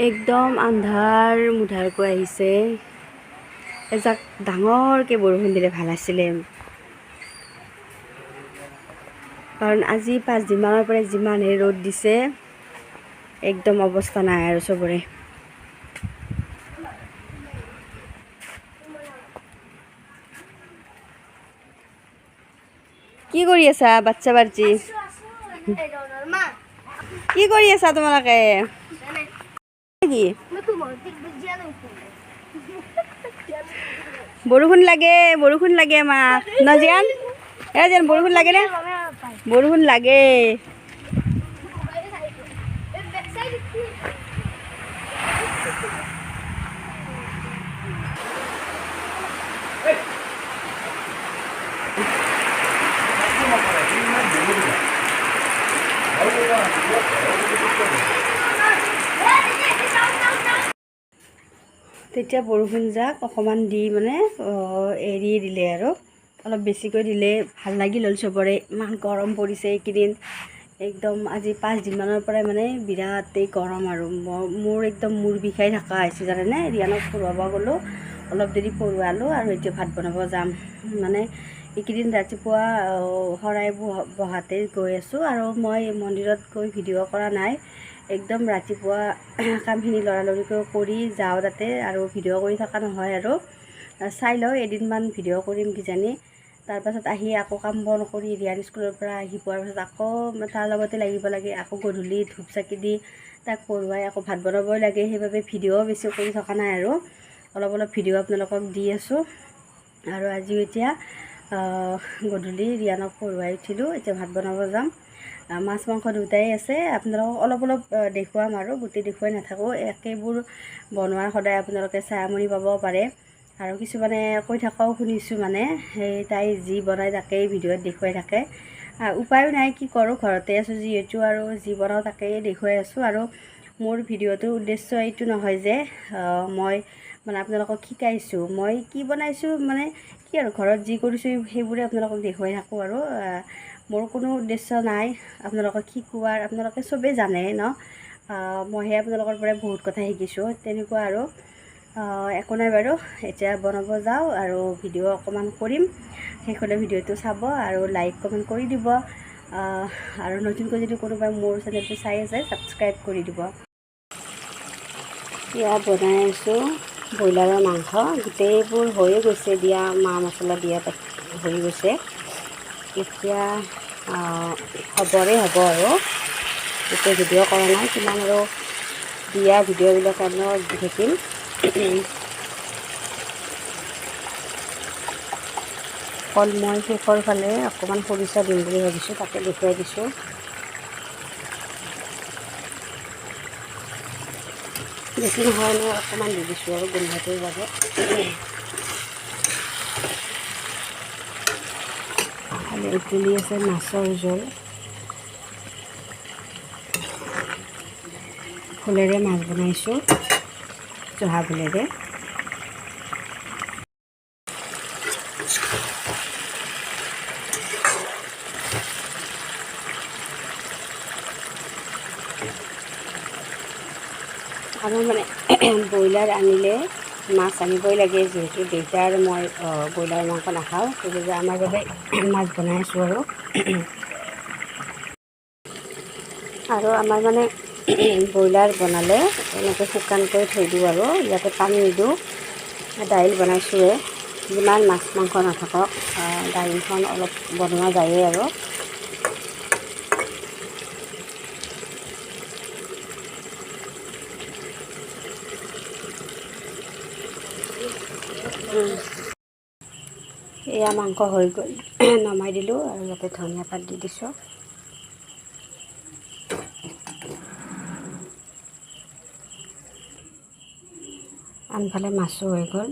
একদম আন্ধাৰ মুধাৰকৈ আহিছে। এজাক ডাঙৰকৈ বৰষুণ দিলে ভাল আছিলে, কাৰণ আজি 5 দিনমানৰ পৰা যিমানহে ৰ'দ দিছে, একদম অৱস্থা নাই আৰু চবৰে। কি কৰি আছা বাচ্চা বাচ্চি? কি কৰি আছা তোমালোকে? বৰষুণ লাগে আমাক নাজিয়ান, যেন বৰষুণ লাগে নে? বৰষুণ লাগে। তেতিয়া বৰষুণ যাক অকণমান দি মানে এৰি দিলে আৰু অলপ বেছিকৈ দিলে ভাল লাগিল হ'ল চবৰে। ইমান গৰম পৰিছে এইকেইদিন, একদম আজি 5 দিনমানৰ পৰাই মানে বিৰাটেই গৰম আৰু মোৰ একদম মূৰ বিষাই থকা হৈছে জানেনে। ৰিয়ানক পঢ়ুৱাব গ'লোঁ, অলপ দেৰি পঢ়ুৱালোঁ আৰু এতিয়া ভাত বনাব যাম। মানে এইকেইদিন ৰাতিপুৱা শৰাই বহাতে গৈ আছোঁ আৰু মই মন্দিৰত গৈ ভিডিঅ' কৰা নাই। একদম ৰাতিপুৱা কামখিনি লৰালৰিকৈ কৰি যাওঁ তাতে, আৰু ভিডিঅ' কৰি থকা নহয় আৰু চাই লওঁ এদিনমান ভিডিঅ' কৰিম কিজানি। তাৰপাছত আহি আকৌ কাম বন কৰি ৰিয়ান স্কুলৰ পৰা আহি পোৱাৰ পাছত আকৌ তাৰ লগতে লাগিব লাগে। আকৌ গধূলি ধূপ চাকি দি তাক পঢ়ুৱাই আকৌ ভাত বনাবই লাগে। সেইবাবে ভিডিঅ' বেছি কৰি থকা নাই আৰু অলপ ভিডিঅ' আপোনালোকক দি আছোঁ। আৰু আজিও এতিয়া গধূলি ৰিয়ানক পঢ়ুৱাই উঠিলোঁ, এতিয়া ভাত বনাব যাম। মাছ মাংস দুটাই আছে, আপোনালোকক অলপ দেখুৱাম আৰু গোটেই দেখুৱাই নাথাকোঁ। একেবোৰ বনোৱা সদায় আপোনালোকে চাই আমনি পাব পাৰে, আৰু কিছুমানে কৈ থকাও শুনিছোঁ মানে সেই তাই যি বনায় তাকেই ভিডিঅ'ত দেখুৱাই থাকে। উপায়ো নাই, কি কৰোঁ, ঘৰতে আছোঁ যিহেতু আৰু যি বনাওঁ তাকেই দেখুৱাই আছোঁ। আৰু মোৰ ভিডিঅ'টোৰ উদ্দেশ্য এইটো নহয় যে মই মানে আপোনালোকক শিকাইছোঁ, মই কি বনাইছোঁ মানে কি আৰু ঘৰত যি কৰিছোঁ সেইবোৰে আপোনালোকক দেখুৱাই থাকোঁ। আৰু মোৰ কোনো উদ্দেশ্য নাই আপোনালোকক শিকোৱাৰ, আপোনালোকে চবেই জানে ন। মইহে আপোনালোকৰ পৰা বহুত কথা শিকিছোঁ, তেনেকুৱা আৰু একো নাই বাৰু। এতিয়া বনাব যাওঁ আৰু ভিডিঅ' অকণমান কৰিম, শেষলৈ ভিডিঅ'টো চাব আৰু লাইক কমেণ্ট কৰি দিব। আৰু নতুনকৈ যদি কোনোবাই মোৰ চেনেলটো চাই আছে ছাবস্ক্ৰাইব কৰি দিব। এয়া বনাই আছোঁ ব্ৰইলাৰৰ মাংস, গোটেইবোৰ হৈয়ে গৈছে দিয়া, মা মছলা দিয়া হৈ গৈছে। এতিয়া হ'ব আৰু এতিয়া ভিডিঅ' কৰা নাই, কিমান আৰু দিয়া ভিডিঅ'বিলাক আপোনালোকক দি থাকিম। অকল মই শেষৰ ফালে অকণমান খৰিচা দিম বুলি ভাবিছোঁ, তাকে দেখুৱাই দিছোঁ। বেছি নহয় মই অকণমান দি দিছোঁ আৰু গোন্ধটোৰ বাবে। খালি উতলি আছে মাছৰ জোল, ভোলেৰে মাছ বনাইছোঁ, জহা ভোলেৰে। আমাৰ মানে ব্ৰইলাৰ আনিলে মাছ আনিবই লাগে, যিহেতু দেউতা আৰু মই ব্ৰইলাৰ মাংস নাখাওঁ, সেইবাবে আমাৰ বাবে মাছ বনাই আছোঁ। আৰু আমাৰ মানে ব্ৰইলাৰ বনালে এনেকৈ শুকানকৈ থৈ দিওঁ আৰু ইয়াতে পানী নিদিওঁ। দাইল বনাইছোঁৱে, যিমান মাছ মাংস নাথাকক দাইলখন অলপ বনোৱা যায়েই আৰু। এয়া মাংস হৈ গ'ল, নমাই দিলোঁ আৰু ইয়াতে ধনিয়া পাত দি দিছোঁ। আনফালে মাছো হৈ গ'ল।